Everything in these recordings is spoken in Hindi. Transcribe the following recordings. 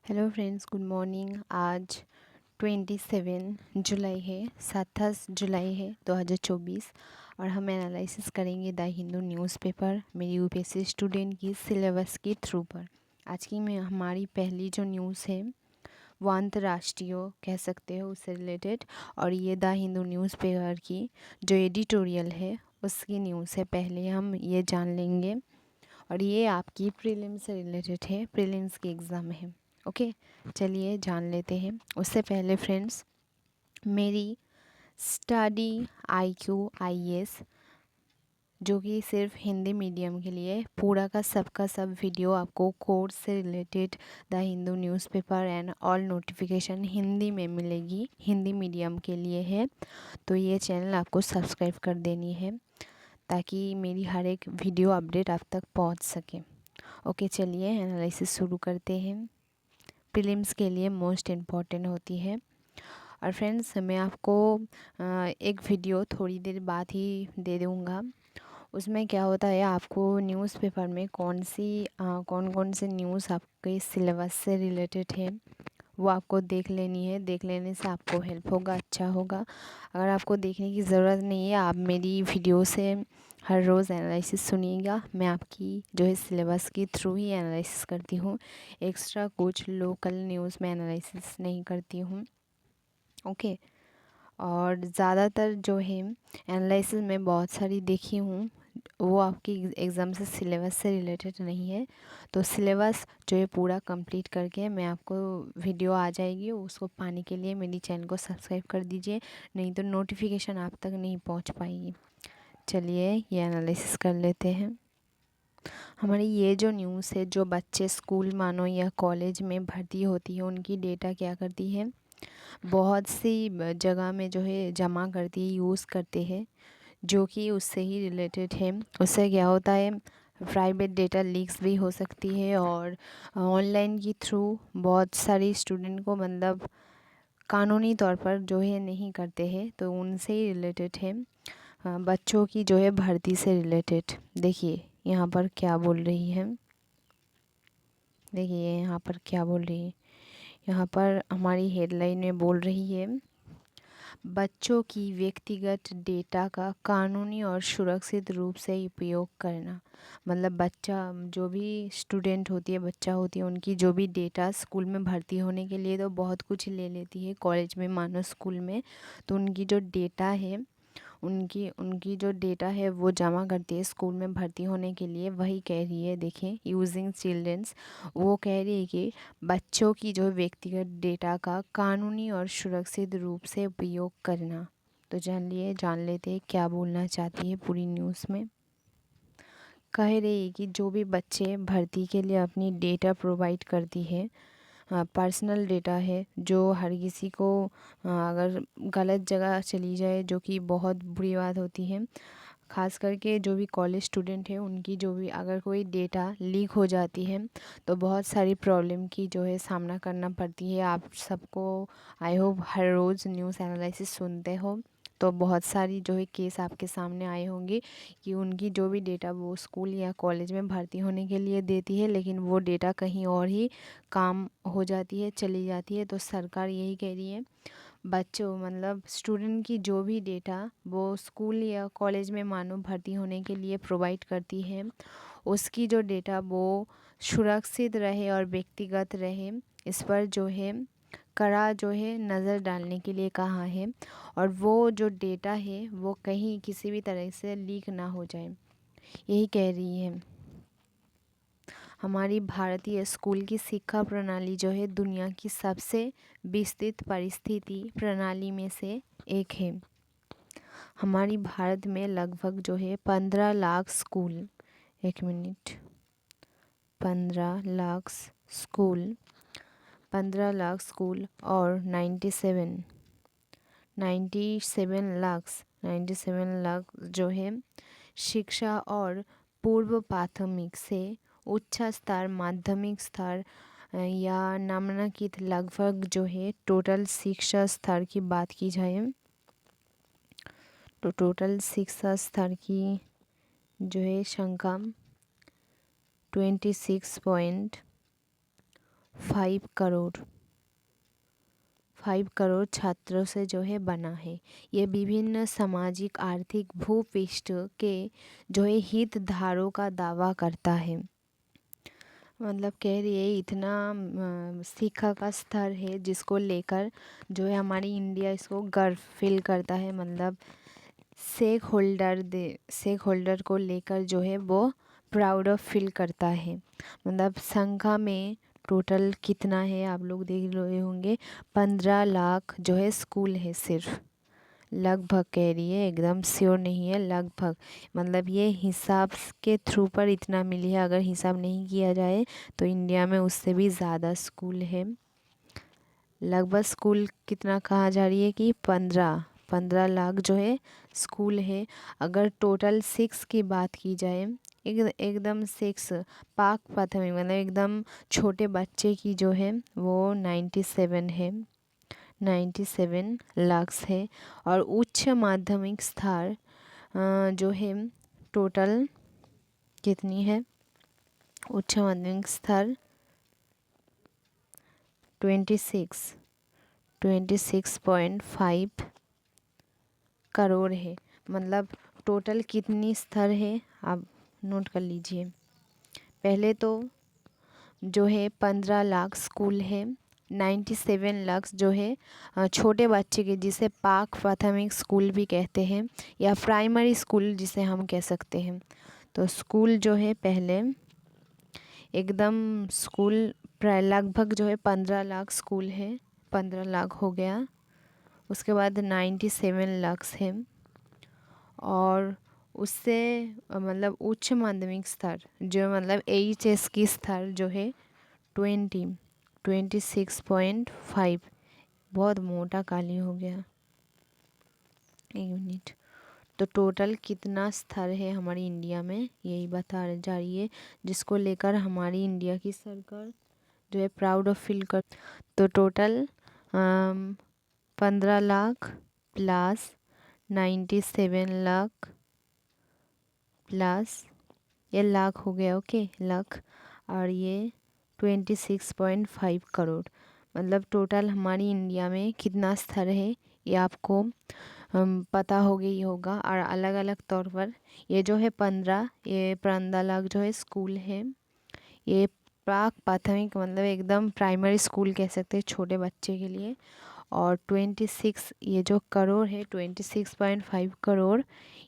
Hello friends, good morning. आज 27 जुलाई है, 27 जुलाई है 2024 और हम एनालिसिस करेंगे द हिंदू न्यूज़पेपर मेरी यूपीएससी स्टूडेंट की सिलेबस के थ्रू पर। आज की में हमारी पहली जो न्यूज़ है वो अंतर्राष्ट्रीय कह सकते हो उससे रिलेटेड, और ये द हिंदू न्यूज़पेपर की जो एडिटोरियल है उसकी न्यूज़ है। पहले हम ये जान लेंगे और ये आपकी प्रीलिम्स से रिलेटेड है, प्रीलिम्स की एग्ज़ाम है। ओके, चलिए जान लेते हैं। उससे पहले फ्रेंड्स, मेरी स्टडी IQ IAS जो कि सिर्फ हिंदी मीडियम के लिए पूरा का सब वीडियो आपको कोर्स से related the Hindu newspaper and all notification Hindi में मिलेगी, हिंदी मीडियम के लिए है। तो ये चैनल आपको सब्सक्राइब कर देनी है ताकि मेरी हर एक वीडियो अपडेट आप तक पहुंच सके। ओके, चलिए एनालिसिस शुरू करते हैं। प्रीलिम्स के लिए मोस्ट इम्पॉर्टेंट होती है। और फ्रेंड्स, मैं आपको एक वीडियो थोड़ी देर बाद ही दे दूँगा। उसमें क्या होता है, आपको न्यूज़पेपर में कौन कौन से न्यूज़ आपके सिलेबस से रिलेटेड है वो आपको देख लेनी है। देख लेने से आपको हेल्प होगा, अच्छा होगा। अगर आपको देखने की ज़रूरत नहीं है, आप मेरी वीडियो से हर रोज़ एनालिसिस सुनिएगा। मैं आपकी जो है सिलेबस के थ्रू ही एनालिसिस करती हूँ, एक्स्ट्रा कुछ लोकल न्यूज़ में एनालिसिस नहीं करती हूँ। ओके, और ज़्यादातर जो है एनालिसिस मैं बहुत सारी देखी हूँ, वो आपकी एग्ज़ाम से सिलेबस से रिलेटेड नहीं है। तो सिलेबस जो है पूरा कंप्लीट करके मैं आपको वीडियो आ जाएगी, उसको पाने के लिए मेरी चैनल को सब्सक्राइब कर दीजिए, नहीं तो नोटिफिकेशन आप तक नहीं पहुंच पाएगी। चलिए ये एनालिसिस कर लेते हैं। हमारी ये जो न्यूज़ है, जो बच्चे स्कूल मानो या कॉलेज में भर्ती होती है उनकी डेटा क्या करती है, बहुत सी जगह में जो है जमा करती है, यूज़ करते हैं, जो कि उससे ही रिलेटेड है। उससे क्या होता है, प्राइवेट डेटा लीक्स भी हो सकती है और ऑनलाइन के थ्रू बहुत सारी स्टूडेंट को मतलब कानूनी तौर पर जो है नहीं करते हैं, तो उनसे ही रिलेटेड है। बच्चों की जो है भर्ती से रिलेटेड। देखिए यहाँ पर क्या बोल रही है, देखिए यहाँ पर क्या बोल रही है। यहाँ पर हमारी हेडलाइन में बोल रही है, बच्चों की व्यक्तिगत डेटा का कानूनी और सुरक्षित रूप से उपयोग करना। मतलब बच्चा, जो भी स्टूडेंट होती है, बच्चा होती है, उनकी जो भी डेटा स्कूल में भर्ती होने के लिए तो बहुत कुछ ले लेती है, कॉलेज में मानो स्कूल में, तो उनकी जो डेटा है, उनकी उनकी जो डेटा है वो जमा करती है स्कूल में भर्ती होने के लिए। वही कह रही है, देखें, यूजिंग चिल्ड्रंस, वो कह रही है कि बच्चों की जो व्यक्तिगत डेटा का कानूनी और सुरक्षित रूप से उपयोग करना। तो जान लेते हैं क्या बोलना चाहती है पूरी न्यूज़ में। कह रही है कि जो भी बच्चे भर्ती के लिए अपनी डेटा प्रोवाइड करती है, पर्सनल डेटा है, जो हर किसी को अगर गलत जगह चली जाए, जो कि बहुत बुरी बात होती है, ख़ास करके जो भी कॉलेज स्टूडेंट है उनकी जो भी अगर कोई डेटा लीक हो जाती है तो बहुत सारी प्रॉब्लम की जो है सामना करना पड़ती है। आप सबको आई होप हर रोज़ न्यूज़ एनालिसिस सुनते हो, तो बहुत सारी जो है केस आपके सामने आए होंगे कि उनकी जो भी डेटा वो स्कूल या कॉलेज में भर्ती होने के लिए देती है, लेकिन वो डेटा कहीं और ही काम हो जाती है, चली जाती है। तो सरकार यही कह रही है, बच्चों मतलब स्टूडेंट की जो भी डेटा वो स्कूल या कॉलेज में मानो भर्ती होने के लिए प्रोवाइड करती है, उसकी जो डेटा वो सुरक्षित रहे और व्यक्तिगत रहे, इस पर जो है कड़ा जो है नज़र डालने के लिए कहा है। और वो जो डेटा है वो कहीं किसी भी तरह से लीक ना हो जाए, यही कह रही है। हमारी भारतीय स्कूल की शिक्षा प्रणाली जो है दुनिया की सबसे विस्तृत परिस्थिति प्रणाली में से एक है। हमारी भारत में लगभग जो है 15 लाख स्कूल, एक minute, 15 lakh school, 15 lakh school और 97 लाख जो है शिक्षा और पूर्व प्राथमिक से उच्च स्तर, माध्यमिक स्तर या निम्नलिखित लगभग जो है टोटल शिक्षा स्तर की बात की जाए तो टोटल शिक्षा स्तर की जो है संख्या 5 करोड़ छात्रों से जो है बना है। ये विभिन्न सामाजिक आर्थिक भूपृष्ठ के जो है हितधारकों का दावा करता है। मतलब कह रही है इतना शिक्षा का स्तर है जिसको लेकर जो है हमारी इंडिया इसको गर्व फील करता है। मतलब स्टेक होल्डर को लेकर जो है वो प्राउड ऑफ फील करता है। मतलब संख्या में टोटल कितना है आप लोग देख रहे होंगे, 15 लाख जो है स्कूल है सिर्फ। लगभग कह रही है, एकदम श्योर नहीं है, लगभग। मतलब ये हिसाब के थ्रू पर इतना मिली है। अगर हिसाब नहीं किया जाए तो इंडिया में उससे भी ज़्यादा स्कूल है। लगभग स्कूल कितना कहा जा रही है कि 15 लाख जो है स्कूल है। अगर टोटल 6 की बात की जाए, एकदम 6 पाक प्राथमिक मतलब एकदम छोटे बच्चे की जो है वो 97 है, 97 लाख है। और उच्च माध्यमिक स्तर जो है टोटल कितनी है, उच्च माध्यमिक स्तर 26.5 करोड़ है। मतलब टोटल कितनी स्तर है आप नोट कर लीजिए। पहले तो जो है 15 लाख स्कूल है, 97 लाख जो है छोटे बच्चे के, जिसे पाक प्राथमिक स्कूल भी कहते हैं या प्राइमरी स्कूल जिसे हम कह सकते हैं। तो स्कूल जो है पहले एकदम स्कूल लगभग जो है 15 लाख स्कूल है, 15 लाख हो गया। उसके बाद 97 लाख है। और उससे मतलब उच्च माध्यमिक स्तर जो मतलब एचएस की स्तर जो है 26.5। बहुत मोटा काली हो गया, एक मिनट। तो टोटल कितना स्तर है हमारी इंडिया में यही बता जा रही है, जिसको लेकर हमारी इंडिया की सरकार जो है प्राउड ऑफ फील कर। तो total 15 lakh plus 97 lakh plus ये लाख हो गया, ओके लाख, और ये 26.5 करोड़। मतलब टोटल हमारी इंडिया में कितना स्तर है ये आपको पता हो गई होगा। और अलग अलग तौर पर ये जो है 15 लाख जो है स्कूल है, ये प्राक प्राथमिक मतलब एकदम प्राइमरी स्कूल कह सकते हैं छोटे बच्चे के लिए। और 26 ये जो करोड़ है 26.5 करोड़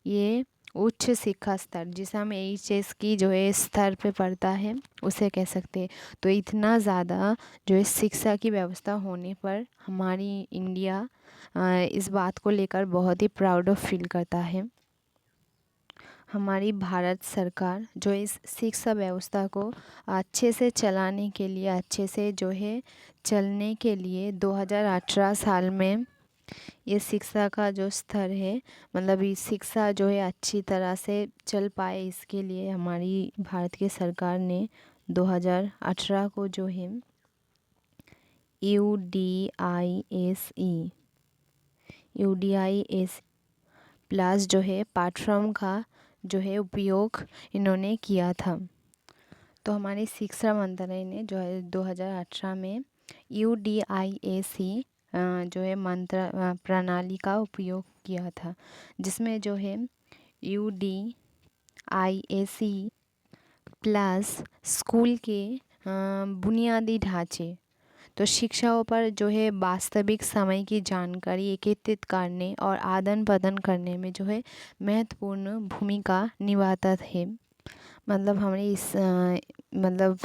ये उच्च शिक्षा स्तर जिसे हम एचएस की जो है स्तर पे पढ़ता है उसे कह सकते हैं। तो इतना ज़्यादा जो है शिक्षा की व्यवस्था होने पर हमारी इंडिया इस बात को लेकर बहुत ही प्राउड ऑफ फील करता है। हमारी भारत सरकार जो इस शिक्षा व्यवस्था को अच्छे से चलाने के लिए, अच्छे से जो है चलने के लिए 2018 साल में ये शिक्षा का जो स्तर है मतलब ये शिक्षा जो है अच्छी तरह से चल पाए, इसके लिए हमारी भारत की सरकार ने 2018 को जो है UDIS प्लस जो है पाठ्यक्रम का जो है उपयोग इन्होंने किया था। तो हमारे शिक्षा मंत्रालय ने जो है 2018 में UDIAC जो है प्रणाली का उपयोग किया था, जिसमें जो है UDIAC प्लस स्कूल के बुनियादी ढांचे तो शिक्षाओं पर जो है वास्तविक समय की जानकारी एकत्रित करने और आदान प्रदान करने में जो है महत्वपूर्ण भूमिका निभाता है। मतलब हमारे इस मतलब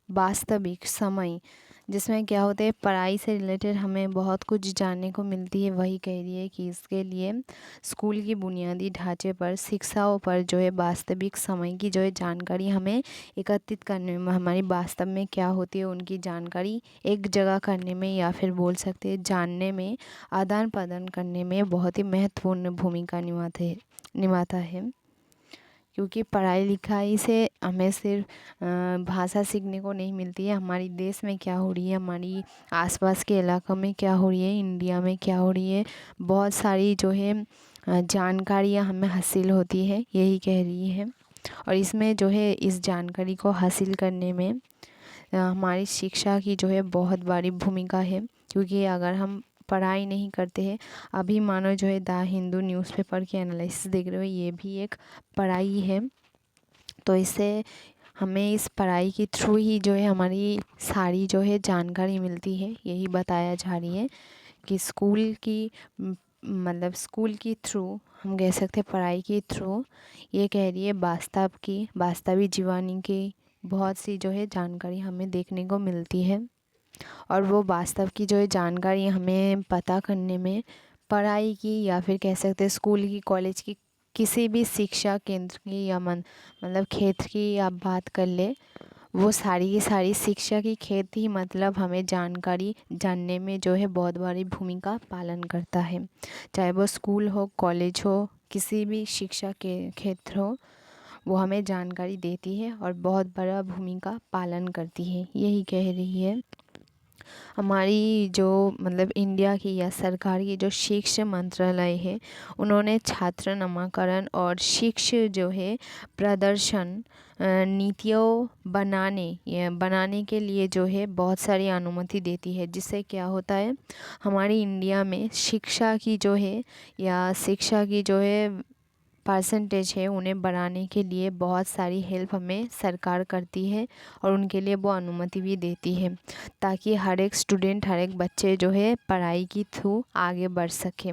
वास्तविक समय जिसमें क्या होता है पढ़ाई से रिलेटेड हमें बहुत कुछ जानने को मिलती है, वही कह रही है कि इसके लिए स्कूल की बुनियादी ढांचे पर शिक्षाओं पर जो है वास्तविक समय की जो है जानकारी हमें एकत्रित करने में, हमारी वास्तव में क्या होती है उनकी जानकारी एक जगह करने में या फिर बोल सकते हैं जानने में, आदान प्रदान करने में बहुत ही महत्वपूर्ण भूमिका निभाता है। क्योंकि पढ़ाई लिखाई से हमें सिर्फ भाषा सीखने को नहीं मिलती है, हमारी देश में क्या हो रही है, हमारी आसपास के इलाकों में क्या हो रही है, इंडिया में क्या हो रही है, बहुत सारी जो है जानकारियाँ हमें हासिल होती है, यही कह रही है। और इसमें जो है इस जानकारी को हासिल करने में हमारी शिक्षा की जो है बहुत बड़ी भूमिका है, क्योंकि अगर हम पढ़ाई नहीं करते हैं, अभी मानो जो है द हिंदू न्यूज़पेपर की एनालिसिस देख रहे हो, ये भी एक पढ़ाई है। तो इससे हमें इस पढ़ाई के थ्रू ही जो है हमारी सारी जो है जानकारी मिलती है। यही बताया जा रही है कि स्कूल की मतलब स्कूल की थ्रू, हम कह सकते हैं पढ़ाई के थ्रू, ये कह रही है वास्तविक जीवनी की बहुत सी जो है जानकारी हमें देखने को मिलती है। और वो वास्तव की जो है जानकारी हमें पता करने में पढ़ाई की, या फिर कह सकते हैं स्कूल की, कॉलेज की, किसी भी शिक्षा केंद्र की या मतलब क्षेत्र की आप बात कर ले, वो सारी की सारी शिक्षा की खेती ही मतलब हमें जानकारी जानने में जो है बहुत बड़ी भूमिका पालन करता है। चाहे वो स्कूल हो, कॉलेज हो, किसी भी शिक्षा के क्षेत्र हो, वो हमें जानकारी देती है और बहुत बड़ा भूमिका पालन करती है। यही कह रही है हमारी जो मतलब इंडिया की या सरकार की जो शिक्षा मंत्रालय है, उन्होंने छात्र नामांकन और शिक्षा जो है प्रदर्शन नीतियों बनाने के लिए जो है बहुत सारी अनुमति देती है। जिससे क्या होता है, हमारी इंडिया में शिक्षा की जो है या शिक्षा की जो है परसेंटेज है, उन्हें बढ़ाने के लिए बहुत सारी हेल्प हमें सरकार करती है और उनके लिए वो अनुमति भी देती है, ताकि हर एक स्टूडेंट, हर एक बच्चे जो है पढ़ाई की थ्रू आगे बढ़ सके।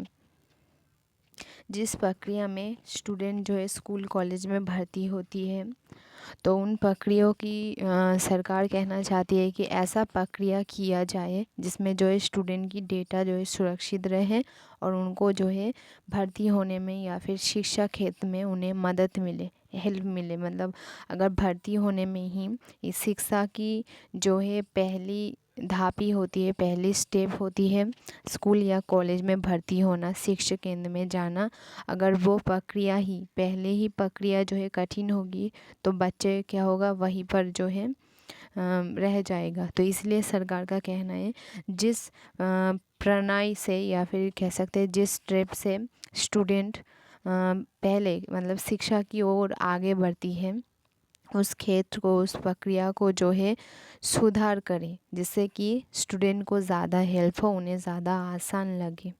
जिस प्रक्रिया में स्टूडेंट जो है स्कूल कॉलेज में भर्ती होती है, तो उन प्रक्रियाओं की सरकार कहना चाहती है कि ऐसा प्रक्रिया किया जाए जिसमें जो है स्टूडेंट की डेटा जो है सुरक्षित रहे और उनको जो है भर्ती होने में या फिर शिक्षा क्षेत्र में उन्हें मदद मिले, हेल्प मिले। मतलब अगर भर्ती होने में ही इस शिक्षा की जो है पहली धापी होती है, पहली स्टेप होती है स्कूल या कॉलेज में भर्ती होना, शिक्षा केंद्र में जाना, अगर वो प्रक्रिया ही पहले ही प्रक्रिया जो है कठिन होगी, तो बच्चे क्या होगा, वहीं पर जो है रह जाएगा। तो इसलिए सरकार का कहना है जिस प्रणाली से या फिर कह सकते हैं जिस स्टेप से स्टूडेंट पहले मतलब शिक्षा की ओर आगे बढ़ती है, उस क्षेत्र को, उस प्रक्रिया को जो है सुधार करें, जिससे कि स्टूडेंट को ज़्यादा हेल्प हो, उन्हें ज़्यादा आसान लगे।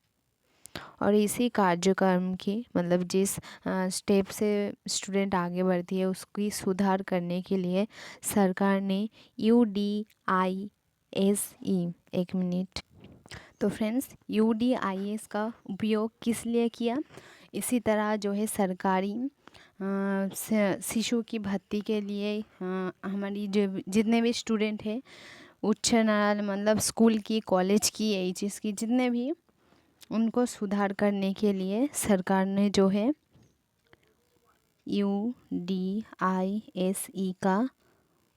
और इसी कार्यक्रम की मतलब जिस स्टेप से स्टूडेंट आगे बढ़ती है, उसकी सुधार करने के लिए सरकार ने UDISE, एक मिनट, तो फ्रेंड्स UDIS का उपयोग किस लिए किया? इसी तरह जो है सरकारी शिशु की भर्ती के लिए हमारी जो जितने भी स्टूडेंट हैं, उच्च न्यायालय मतलब स्कूल की, कॉलेज की, एचएस की, जितने भी, उनको सुधार करने के लिए सरकार ने जो है UDISE का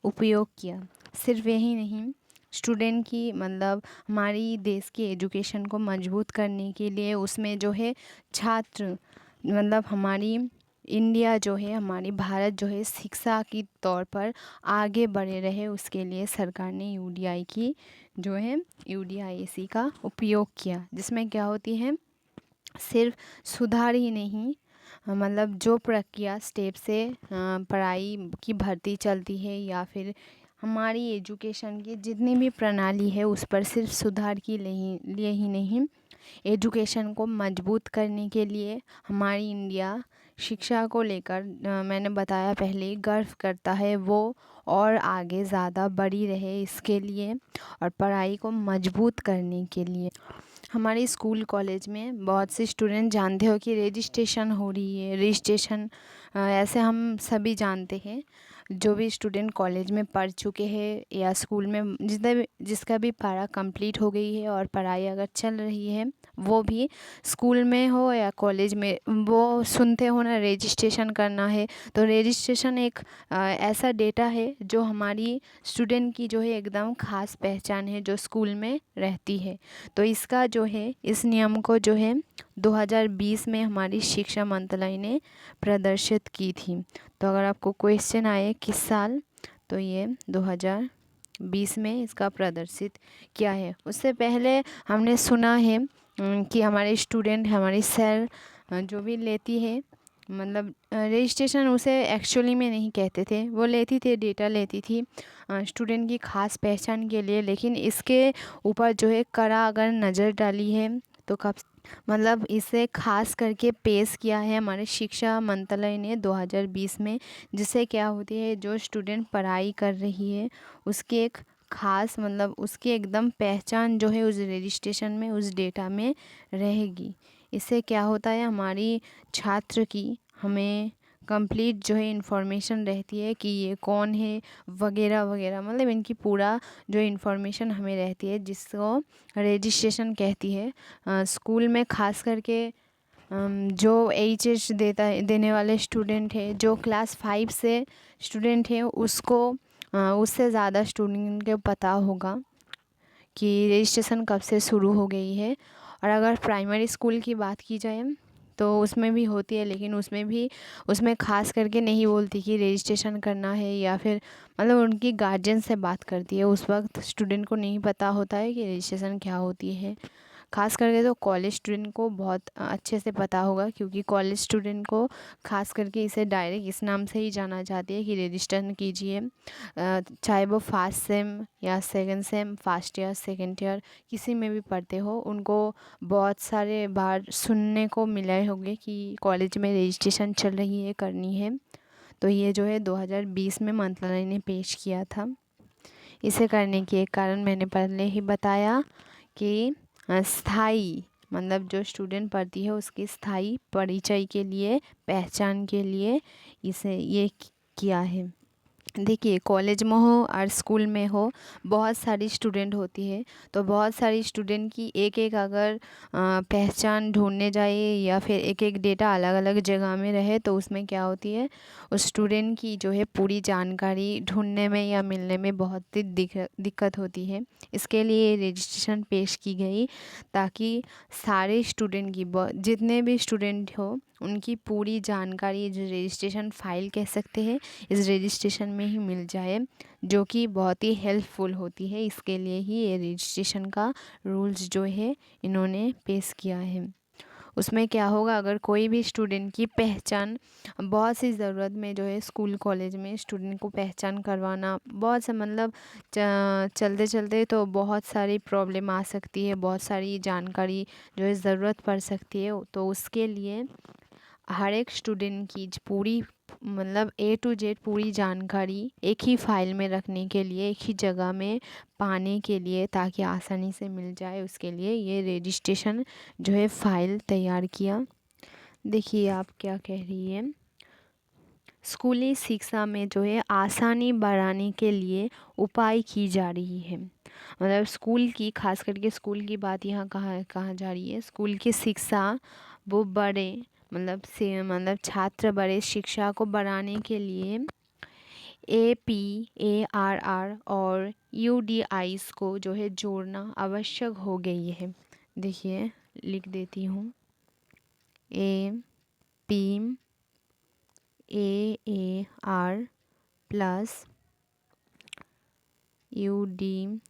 उपयोग किया। सिर्फ यही नहीं, स्टूडेंट की मतलब हमारी देश की एजुकेशन को मजबूत करने के लिए उसमें जो है छात्र मतलब हमारी इंडिया जो है, हमारी भारत जो है शिक्षा की तौर पर आगे बढ़े रहे, उसके लिए सरकार ने UDISE का उपयोग किया। जिसमें क्या होती है, सिर्फ सुधार ही नहीं, मतलब जो प्रक्रिया स्टेप से पढ़ाई की भर्ती चलती है या फिर हमारी एजुकेशन की जितनी भी प्रणाली है, उस पर सिर्फ सुधार के लिए ही नहीं, एजुकेशन को मजबूत करने के लिए हमारी इंडिया शिक्षा को लेकर मैंने बताया पहले गर्व करता है, वो और आगे ज़्यादा बढ़ी रहे इसके लिए, और पढ़ाई को मजबूत करने के लिए। हमारे स्कूल कॉलेज में बहुत से स्टूडेंट जानते हो कि रजिस्ट्रेशन हो रही है। रजिस्ट्रेशन ऐसे हम सभी जानते हैं, जो भी स्टूडेंट कॉलेज में पढ़ चुके हैं या स्कूल में जिसका भी पढ़ा कंप्लीट हो गई है और पढ़ाई अगर चल रही है, वो भी स्कूल में हो या कॉलेज में, वो सुनते हो ना रजिस्ट्रेशन करना है। तो रजिस्ट्रेशन एक ऐसा डेटा है जो हमारी स्टूडेंट की जो है एकदम ख़ास पहचान है, जो स्कूल में रहती है। तो इसका जो है, इस नियम को जो है 2020 में हमारी शिक्षा मंत्रालय ने प्रदर्शित की थी। तो अगर आपको क्वेश्चन आए किस साल, तो ये 2020 में इसका प्रदर्शित किया है। उससे पहले हमने सुना है कि हमारे स्टूडेंट, हमारी सर जो भी लेती है, मतलब रजिस्ट्रेशन उसे एक्चुअली में नहीं कहते थे, वो लेती थी, डेटा लेती थी स्टूडेंट की खास पहचान के लिए, लेकिन इसके ऊपर जो है कड़ा अगर नज़र डाली है तो कब मतलब इसे खास करके पेश किया है हमारे शिक्षा मंत्रालय ने 2020 में, जिससे क्या होती है जो स्टूडेंट पढ़ाई कर रही है उसकी एक खास मतलब उसकी एकदम पहचान जो है उस रजिस्ट्रेशन में उस डेटा में रहेगी। इससे क्या होता है हमारी छात्र की हमें कंप्लीट जो है इन्फॉर्मेशन रहती है कि ये कौन है वगैरह वगैरह, मतलब इनकी पूरा जो इन्फॉर्मेशन हमें रहती है जिसको रजिस्ट्रेशन कहती है। स्कूल में खास करके जो एच देने वाले स्टूडेंट है, जो क्लास 5 से स्टूडेंट है उसको उससे ज़्यादा स्टूडेंट को पता होगा कि रजिस्ट्रेशन कब से शुरू हो गई है। और अगर प्राइमरी स्कूल की बात की जाए तो उसमें भी होती है, लेकिन उसमें खास करके नहीं बोलती कि रजिस्ट्रेशन करना है, या फिर मतलब उनकी गार्जियन से बात करती है। उस वक्त स्टूडेंट को नहीं पता होता है कि रजिस्ट्रेशन क्या होती है। खास करके तो कॉलेज स्टूडेंट को बहुत अच्छे से पता होगा, क्योंकि कॉलेज स्टूडेंट को खास करके इसे डायरेक्ट इस नाम से ही जाना जाती है कि रजिस्टर कीजिए। चाहे वो फर्स्ट सेम या second same, first year second year किसी में भी पढ़ते हो, उनको बहुत सारे बार सुनने को मिले होंगे कि कॉलेज में रजिस्ट्रेशन चल रही है, करनी है। तो ये जो है 2020 में मंत्रालय ने पेश किया था। इसे करने के एक कारण मैंने पहले ही बताया कि स्थाई मतलब जो स्टूडेंट पढ़ती है उसकी स्थाई परिचय के लिए, पहचान के लिए इसे ये किया है। देखिए कॉलेज में हो और स्कूल में हो बहुत सारी स्टूडेंट होती है, तो बहुत सारी स्टूडेंट की एक एक अगर पहचान ढूंढने जाए या फिर एक एक डेटा अलग अलग जगह में रहे तो उसमें क्या होती है उस स्टूडेंट की जो है पूरी जानकारी ढूंढने में या मिलने में बहुत ही दिक्कत होती है। इसके लिए रजिस्ट्रेशन पेश की गई ताकि सारे स्टूडेंट की जितने भी स्टूडेंट हो उनकी पूरी जानकारी जो रजिस्ट्रेशन फ़ाइल कह सकते हैं इस रजिस्ट्रेशन में ही मिल जाए, जो कि बहुत ही हेल्पफुल होती है। इसके लिए ही ये रजिस्ट्रेशन का रूल्स जो है इन्होंने पेश किया है। उसमें क्या होगा अगर कोई भी स्टूडेंट की पहचान बहुत सी ज़रूरत में जो है स्कूल कॉलेज में स्टूडेंट को पहचान करवाना बहुत सा मतलब चलते चलते तो बहुत सारी प्रॉब्लम आ सकती है, बहुत सारी जानकारी जो है ज़रूरत पड़ सकती है। तो उसके लिए हर एक स्टूडेंट की पूरी मतलब A to Z पूरी जानकारी एक ही फाइल में रखने के लिए, एक ही जगह में पाने के लिए, ताकि आसानी से मिल जाए, उसके लिए ये रजिस्ट्रेशन जो है फ़ाइल तैयार किया। देखिए आप क्या कह रही है, स्कूली शिक्षा में जो है आसानी बढ़ाने के लिए उपाय की जा रही है। मतलब स्कूल की खास करके स्कूल की बात यहाँ कहाँ जा रही है, स्कूल की शिक्षा वो बड़े मतलब छात्र बड़े शिक्षा को बढ़ाने के लिए APARR और UDIs को जो है जोड़ना आवश्यक हो गई है। देखिए लिख देती हूँ, APAAR प्लस UDISE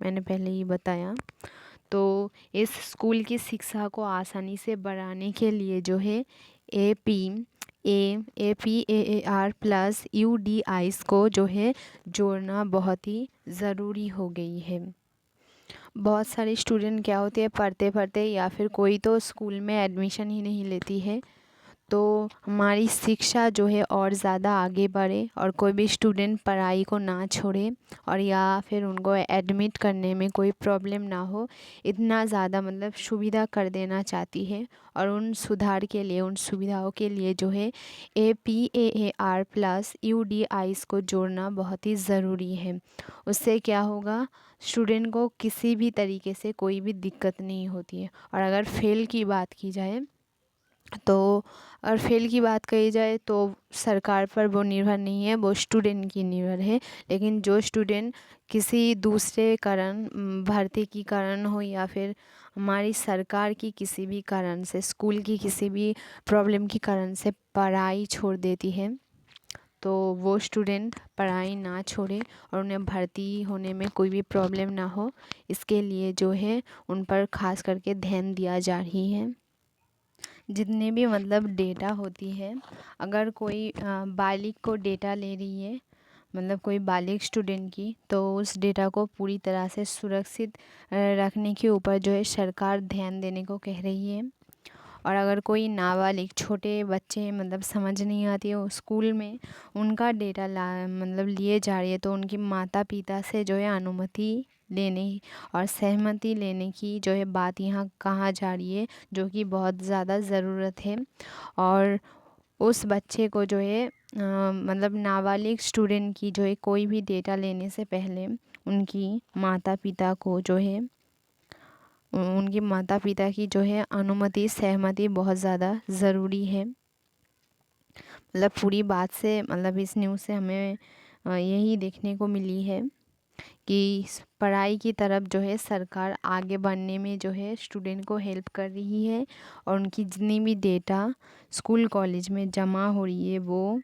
मैंने पहले ही बताया। तो इस स्कूल की शिक्षा को आसानी से बढ़ाने के लिए जो है APAAR प्लस UDIs को जो है जोड़ना बहुत ही ज़रूरी हो गई है। बहुत सारे स्टूडेंट क्या होते हैं पढ़ते पढ़ते या फिर कोई तो स्कूल में एडमिशन ही नहीं लेती है, तो हमारी शिक्षा जो है और ज़्यादा आगे बढ़े और कोई भी स्टूडेंट पढ़ाई को ना छोड़े और या फिर उनको एडमिट करने में कोई प्रॉब्लम ना हो, इतना ज़्यादा मतलब सुविधा कर देना चाहती है। और उन सुधार के लिए, उन सुविधाओं के लिए जो है APAAR प्लस UDIs को जोड़ना बहुत ही ज़रूरी है। उससे क्या होगा स्टूडेंट को किसी भी तरीके से कोई भी दिक्कत नहीं होती है। और अगर फेल की बात की जाए तो और फेल की बात कही जाए तो सरकार पर वो निर्भर नहीं है, वो स्टूडेंट की निर्भर है। लेकिन जो स्टूडेंट किसी दूसरे कारण भर्ती की कारण हो या फिर हमारी सरकार की किसी भी कारण से, स्कूल की किसी भी प्रॉब्लम के कारण से पढ़ाई छोड़ देती है, तो वो स्टूडेंट पढ़ाई ना छोड़े और उन्हें भर्ती होने में कोई भी प्रॉब्लम ना हो, इसके लिए जो है उन पर खास करके ध्यान दिया जा रही है। जितने भी मतलब डेटा होती है, अगर कोई बालिग को डेटा ले रही है मतलब कोई बालिग स्टूडेंट की, तो उस डेटा को पूरी तरह से सुरक्षित रखने के ऊपर जो है सरकार ध्यान देने को कह रही है। और अगर कोई नाबालिग छोटे बच्चे हैं, मतलब समझ नहीं आती है, स्कूल में उनका डेटा मतलब लिए जा रही है, तो उनकी माता पिता से जो है अनुमति लेने और सहमति लेने की जो है बात यहाँ कहा जा रही है, जो कि बहुत ज़्यादा ज़रूरत है। और उस बच्चे को जो है मतलब नाबालिग स्टूडेंट की जो है कोई भी डेटा लेने से पहले उनकी माता पिता को जो है उनके माता पिता की जो है अनुमति सहमति बहुत ज़्यादा ज़रूरी है। मतलब पूरी बात से, मतलब इस न्यूज़ से हमें यही देखने को मिली है कि पढ़ाई की तरफ जो है सरकार आगे बढ़ने में जो है स्टूडेंट को हेल्प कर रही है, और उनकी जितनी भी डेटा स्कूल कॉलेज में जमा हो रही है वो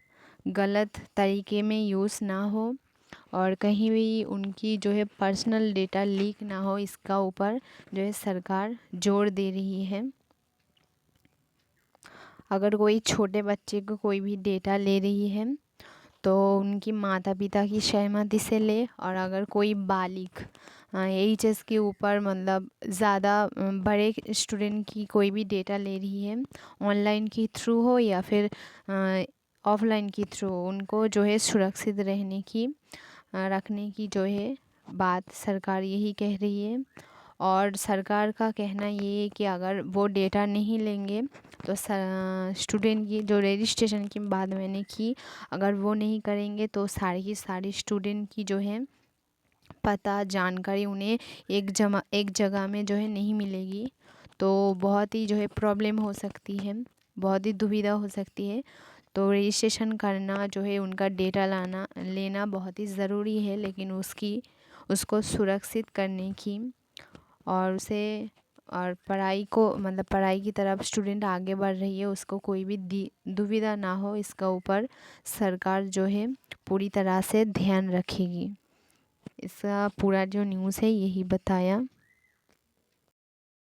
गलत तरीके में यूज़ ना हो, और कहीं भी उनकी जो है पर्सनल डेटा लीक ना हो, इसका ऊपर जो है सरकार जोर दे रही है। अगर कोई छोटे बच्चे को कोई भी डेटा ले रही है तो उनकी माता पिता की सहमति से ले, और अगर कोई बालिग एज के ऊपर मतलब ज़्यादा बड़े स्टूडेंट की कोई भी डेटा ले रही है, ऑनलाइन के थ्रू हो या फिर ऑफलाइन के थ्रू, उनको जो है सुरक्षित रहने की रखने की जो है बात सरकार यही कह रही है। और सरकार का कहना ये है कि अगर वो डेटा नहीं लेंगे तो स्टूडेंट की जो रजिस्ट्रेशन की बात मैंने की, अगर वो नहीं करेंगे तो सारी की सारी स्टूडेंट की जो है पता जानकारी उन्हें एक जगह में जो है नहीं मिलेगी, तो बहुत ही जो है प्रॉब्लम हो सकती है, बहुत ही दुविधा हो सकती है। तो रजिस्ट्रेशन करना जो है उनका डेटा लेना बहुत ही ज़रूरी है, लेकिन उसको सुरक्षित करने की और उसे और पढ़ाई को, मतलब पढ़ाई की तरफ स्टूडेंट आगे बढ़ रही है, उसको कोई भी दुविधा ना हो, इसका ऊपर सरकार जो है पूरी तरह से ध्यान रखेगी। इसका पूरा जो न्यूज़ है यही बताया।